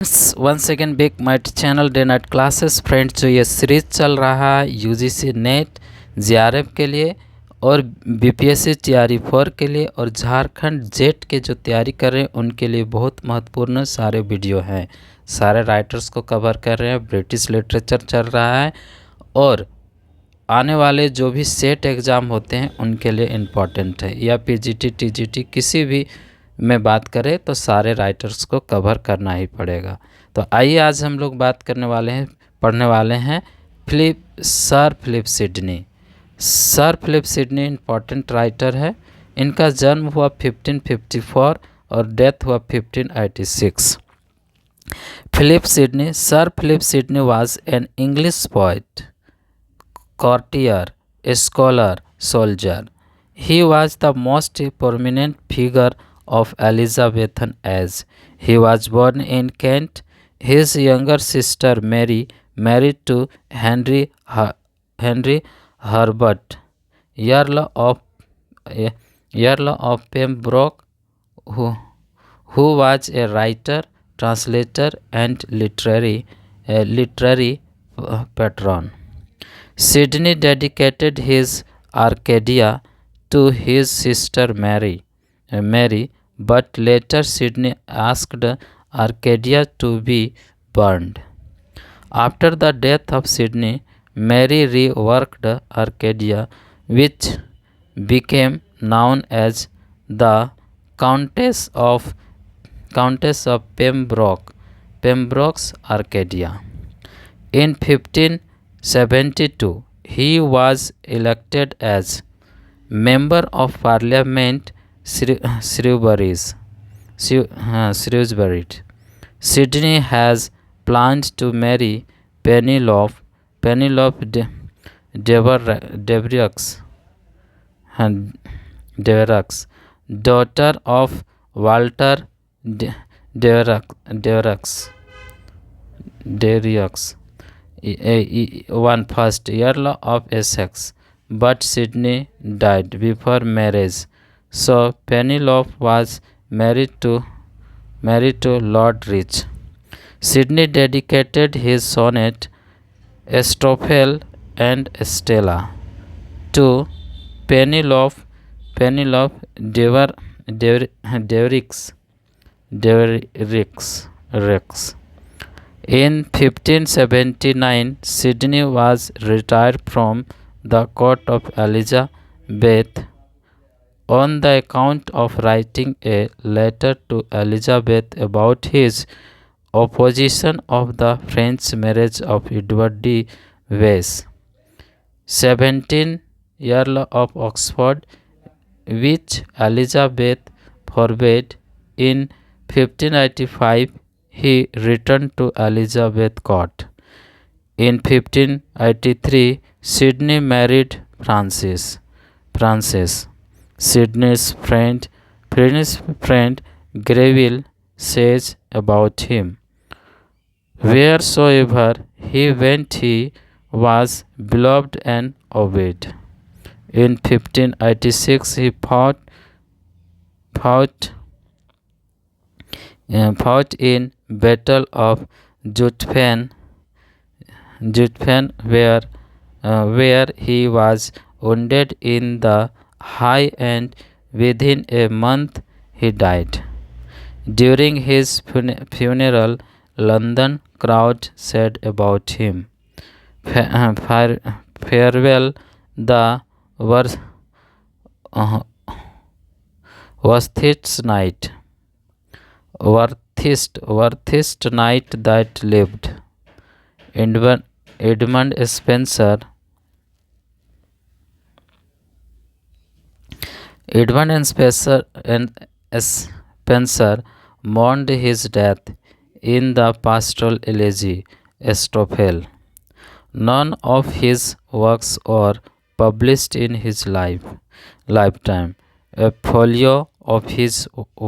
Once again back my channel day night classes. Friends, जो ये series चल रहा है यूजीसी नेट जीआरएफ के लिए और बीपीएससी तैयारी 4 के लिए और झारखंड जेट के जो तैयारी कर रहे हैं उनके लिए बहुत महत्वपूर्ण सारे वीडियो हैं। सारे राइटर्स को कवर कर रहे हैं। ब्रिटिश लिटरेचर चल रहा है और आने वाले जो भी सेट एग्ज़ाम होते हैं उनके लिए इम्पॉर्टेंट है, या पीजीटी टीजीटी किसी भी में बात करें तो सारे राइटर्स को कवर करना ही पड़ेगा। तो आइए आज हम लोग बात करने वाले हैं, पढ़ने वाले हैं sir Philip Sidney. Sir Philip Sidney important writer है। इनका जन्म हुआ 1554 और डेथ हुआ 1586। Philip Sidney, sir Philip Sidney was an English poet, courtier, scholar, soldier. He was the most prominent figure of Elizabethan age. He was born in Kent. His younger sister Mary married to Henry Herbert, Earl of Pembroke, who was a writer, translator, and literary patron. Sidney dedicated his Arcadia to his sister Mary, but later Sidney asked Arcadia to be burned. After the death of Sidney, Mary reworked Arcadia, which became known as the Countess of Pembroke's Arcadia. In 1572, he was elected as Member of Parliament Shrewsbury. Sidney has planned to marry Penelope Devereux, daughter of Walter Devereux, one first Earl of Essex, but Sidney died before marriage, so Penelope was married to Lord Rich. Sidney dedicated his sonnet Astrophel and Stella to Penelope Devereux. In 1579, Sidney was retired from the court of Elizabeth on the account of writing a letter to Elizabeth about his opposition of the French marriage of Edward de Vez, 17 Earl of Oxford, which Elizabeth forbade. In 1585, he returned to Elizabeth Court. In 1583, Sidney married Frances. Sidney's friend Greville says about him, "Wheresoever he went, he was beloved and obeyed." In 1586, he fought in Battle of Zutphen, where he was wounded in the high, and within a month he died. During his funeral, London crowd said about him, "Farewell, the worthiest knight that lived." Edmund Spencer mourned his death in the pastoral elegy Astrophel. None of his works were published in his lifetime. A folio of his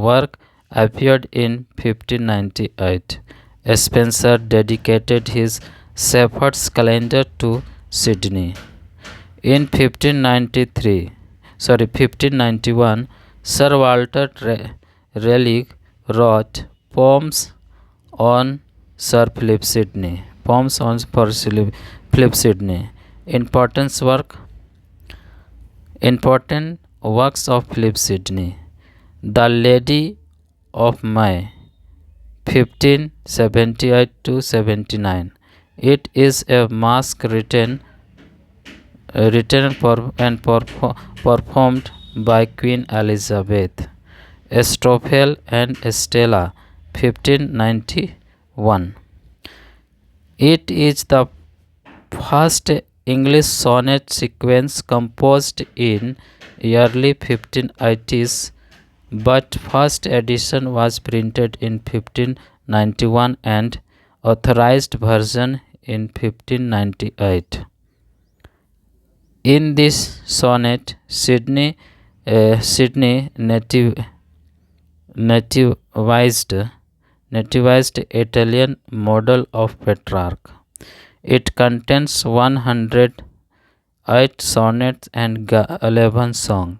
work appeared in 1598. Spencer dedicated his Shepherd's Calendar to Sidney. In 1591, Sir Walter Raleigh wrote poems on Sir Philip Sidney. Poems on Philip Sidney. Important works of Philip Sidney. The Lady of May, 1578 to 79. It is a masque written and performed by Queen Elizabeth. Astrophel and Stella, 1591. It is the first English sonnet sequence composed in early 1580s, but first edition was printed in 1591 and authorized version in 1598. In this sonnet, Sidney nativized Italian model of Petrarch. It contains 108 sonnets and 11 songs,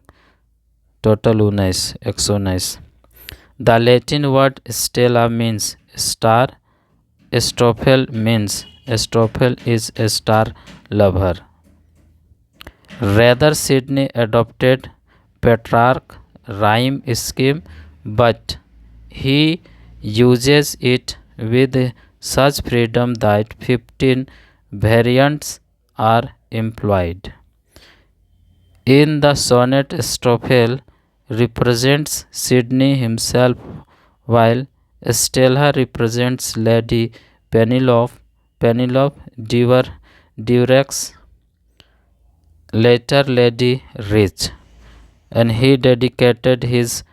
total 119. The Latin word stella means star. Astrophel is a star lover. Rather, Sidney adopted Petrarch's rhyme scheme, but he uses it with such freedom that 15 variants are employed. In the sonnet, Astrophel represents Sidney himself, while Stella represents Lady Penelope Durex, later Lady Rich, and he dedicated these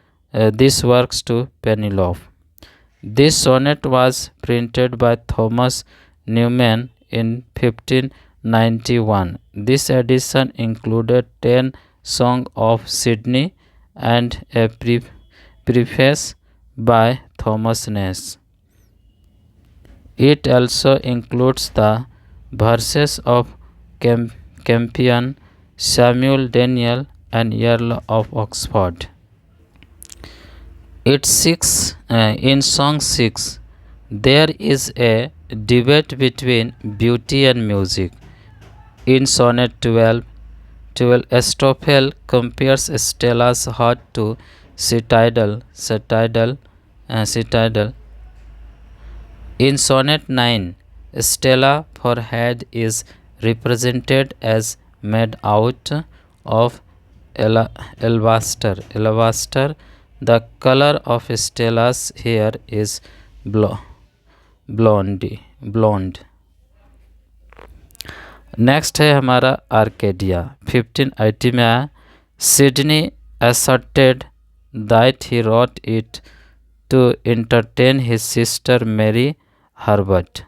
works to Penelope. This sonnet was printed by Thomas Newman in 1591. This edition included 10 songs of Sidney and a preface by Thomas Nash. It also includes the verses of Campion, Samuel Daniel, and Earl of Oxford. In Song 6, there is a debate between beauty and music. In Sonnet 12, Astrophel compares Stella's heart to citadel. In Sonnet 9, Stella forehead is represented as made out of alabaster. The color of Stella's hair is blonde. Next है हमारा Arcadia 1580 में आया. Sydney asserted that he wrote it to entertain his sister Mary Herbert.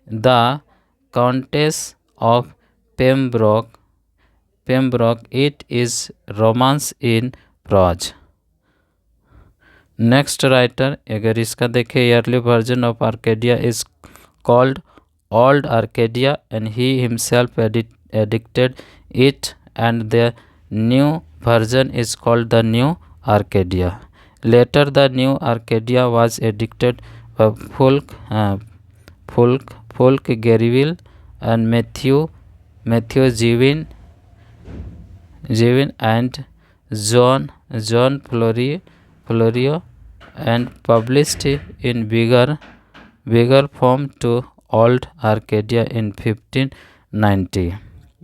The Countess of Pembroke. It is romance in prose. Next writer अगर इसका देखें early version of Arcadia is called old Arcadia and he himself addicted it and the new version is called the new Arcadia. Later the new Arcadia was edited by Fulk Geriville and Matthew Jevin and John Florio and published in bigger form to Old Arcadia in 1590.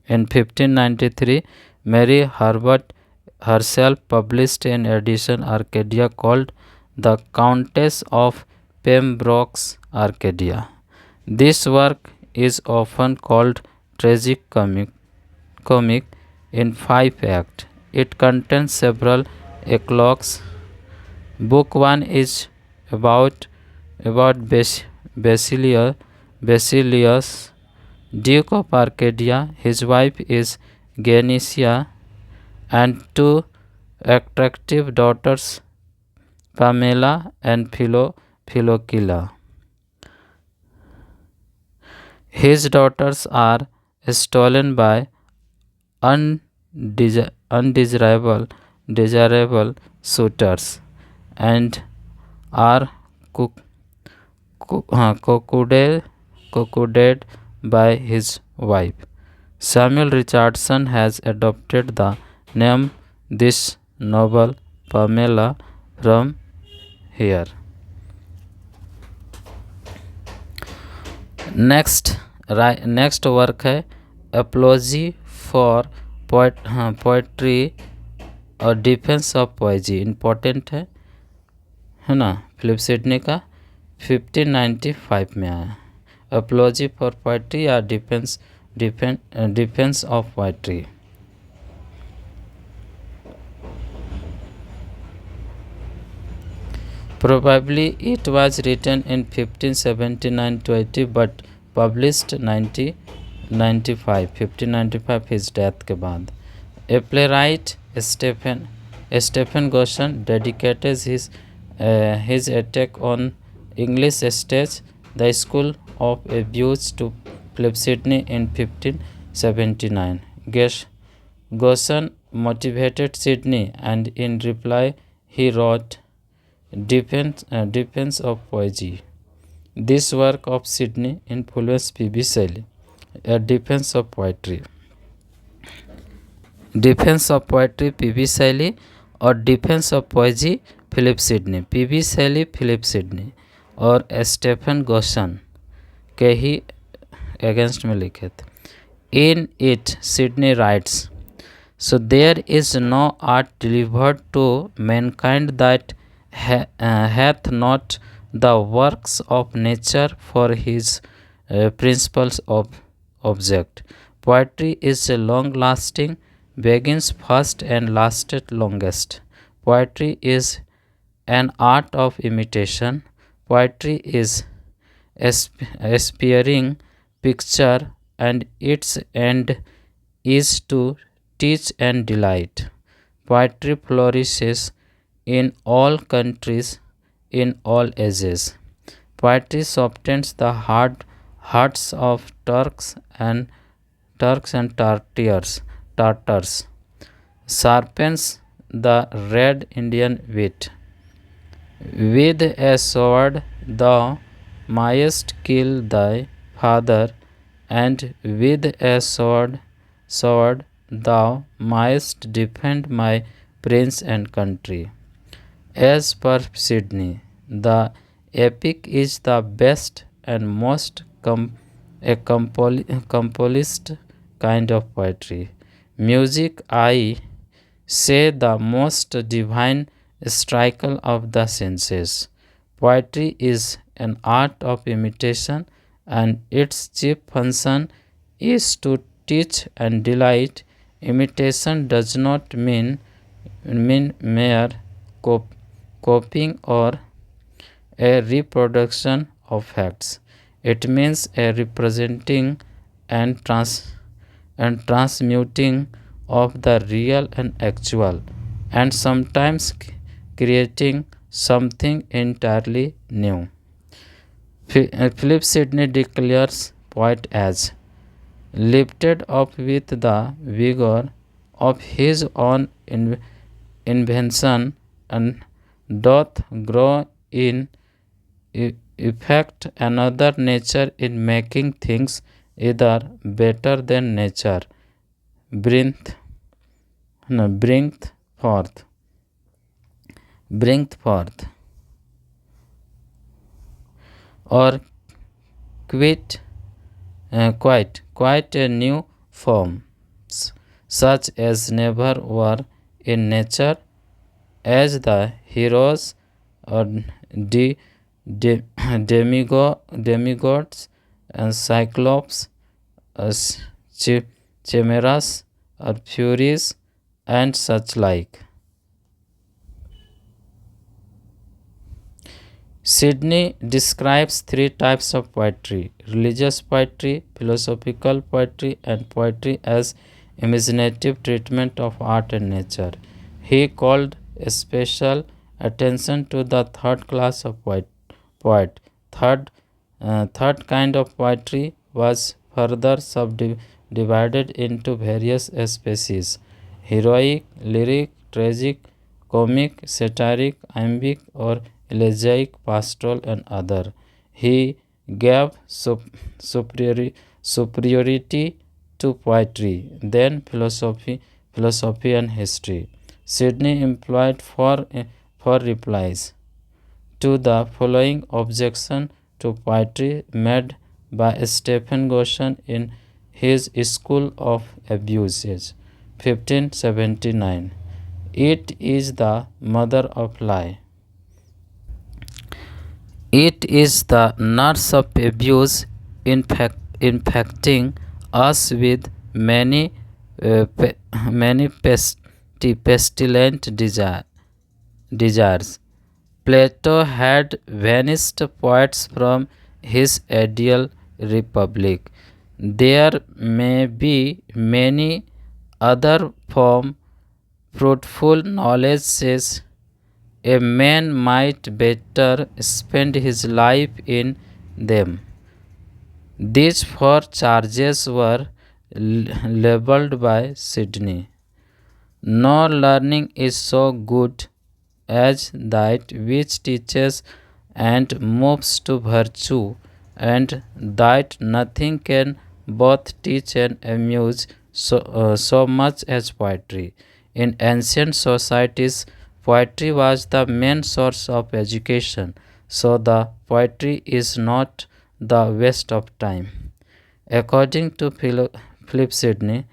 In 1593, Mary Herbert herself published an edition Arcadia called The Countess of Pembroke's Arcadia. This work is often called tragic-comic in 5 acts. It contains several eclogues. Book 1 is about Basilius, Duke of Arcadia. His wife is Genesia and 2 attractive daughters, Pamela and Philocilla. His daughters are stolen by undesirable suitors and are Concocted by his wife. Samuel Richardson has adopted the name this novel Pamela from here. Next work है apiology for poetry और defence of पोएजी। Important है ना, Philip Sidney का 1595 में आया। Apiology for poetry या defence of poetry. Probably it was written in 1579-80 but published 1595 his death के बाद। A playwright Stephen Goshen dedicated his attack on English stage the School of Abuse to Philip Sidney in 1579. Goshen motivated Sidney and in reply he wrote Defense of Poesy. This work of Sidney influenced P.B. Shelley. A Defense of Poetry. Defense of Poetry P.B. Shelley और Defense of Poesy Philip Sidney. P.B. Shelley Philip Sidney और Stephen Gosson के ही against में लिखे थे। In it Sidney writes, so there is no art delivered to mankind that hath not the works of nature for his principles of object. Poetry is long lasting, begins first and lasted longest. Poetry is an art of imitation. Poetry is aspiring picture and its end is to teach and delight. Poetry flourishes in all countries, in all ages. Poetry softens the hearts of Turks and Tartars, sharpens the red Indian wit. With a sword thou mayest kill thy father, and with a sword thou mayest defend my prince and country. As per Sidney, the epic is the best and most accomplished kind of poetry. Music, I say, the most divine striker of the senses. Poetry is an art of imitation, and its chief function is to teach and delight. Imitation does not mean mere copying or a reproduction of facts. It means a representing and transmuting of the real and actual, and sometimes creating something entirely new. Philip Sidney declares poet as lifted up with the vigor of his own invention, and doth grow in effect another nature in making things either better than nature bringeth forth. Or quite a new form, such as never were in nature, as the heroes or demigods and cyclops, chimeras or furies and such like. Sidney describes three types of poetry: religious poetry, philosophical poetry, and poetry as imaginative treatment of art and nature. He called special attention to the third class of poet. Third kind of poetry was further subdivided into various species: heroic, lyric, tragic, comic, satiric, iambic or elegiac, pastoral and other. he gave superiority to poetry, then philosophy and history. Sidney employed four replies to the following objection to poetry made by Stephen Goshen in his School of Abuses, 1579. It is the mother of lie. It is the nurse of abuse, infecting us with many pestilent desires. Plato had banished poets from his ideal republic. There may be many other fruitful knowledge says a man might better spend his life in them. These four charges were labeled by Sidney. No learning is so good as that which teaches and moves to virtue, and that nothing can both teach and amuse so much as poetry. In ancient societies, poetry was the main source of education, so the poetry is not the waste of time. According to Philip Sidney,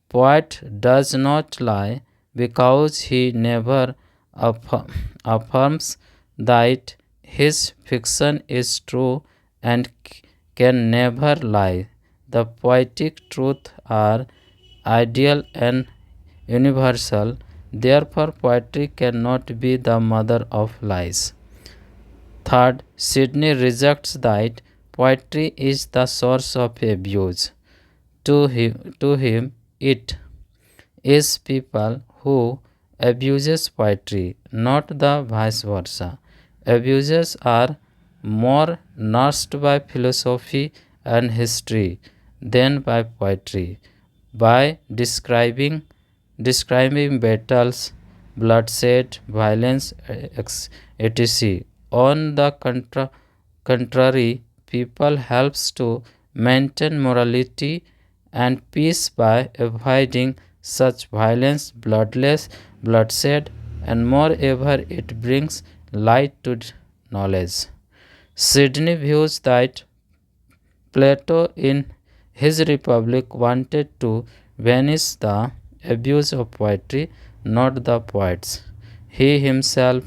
poet does not lie because he never affirms that his fiction is true and can never lie. The poetic truths are ideal and universal. Therefore, poetry cannot be the mother of lies. Third, Sidney rejects that poetry is the source of abuse. To him, it is people who abuses poetry, not the vice versa. Abusers are more nursed by philosophy and history than by poetry. By describing battles, bloodshed, violence, etc. On the contrary, people helps to maintain morality and peace by avoiding such violence, bloodshed, and moreover it brings light to knowledge. Sidney views that Plato in his Republic wanted to banish the abuse of poetry, not the poets. He himself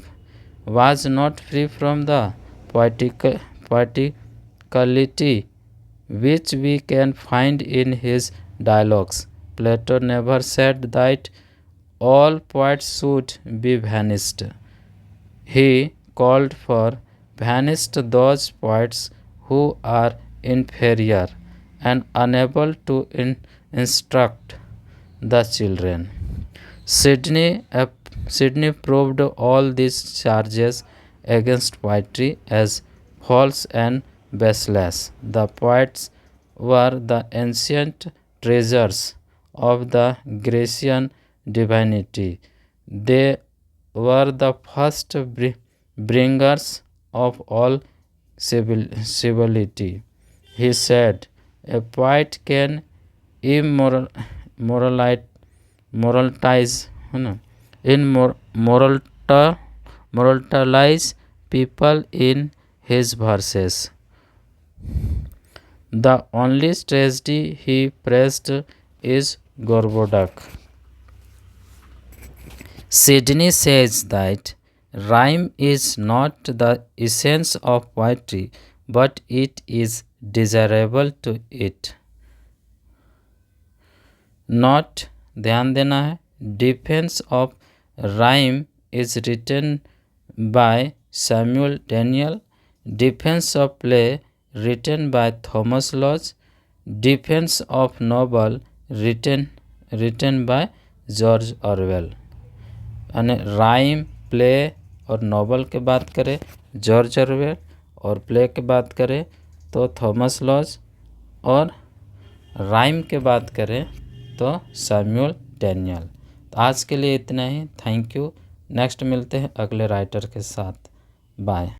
was not free from the poeticality which we can find in his dialogues. Plato never said that all poets should be banished. He called for banished those poets who are inferior and unable to instruct the children. Sidney proved all these charges against poetry as false and baseless. The poets were the ancient treasures of the Grecian divinity. They were the first bringers of all civility. He said, a poet can moralize people in his verses. The only tragedy he praised is Gorboduc. Sidney says that rhyme is not the essence of poetry, but it is desirable to it. Not ध्यान देना है. Defense of Rhyme is written by Samuel Daniel. Defense of Play written by Thomas Lodge. Defense of Novel written by George Orwell. यानी rhyme, play और novel के बात करें George Orwell, और play के बात करें तो थॉमस लॉज, और राइम के बात करें तो सैमुअल डैनियल। तो आज के लिए इतना ही। Thank you. नेक्स्ट मिलते हैं अगले राइटर के साथ। बाय।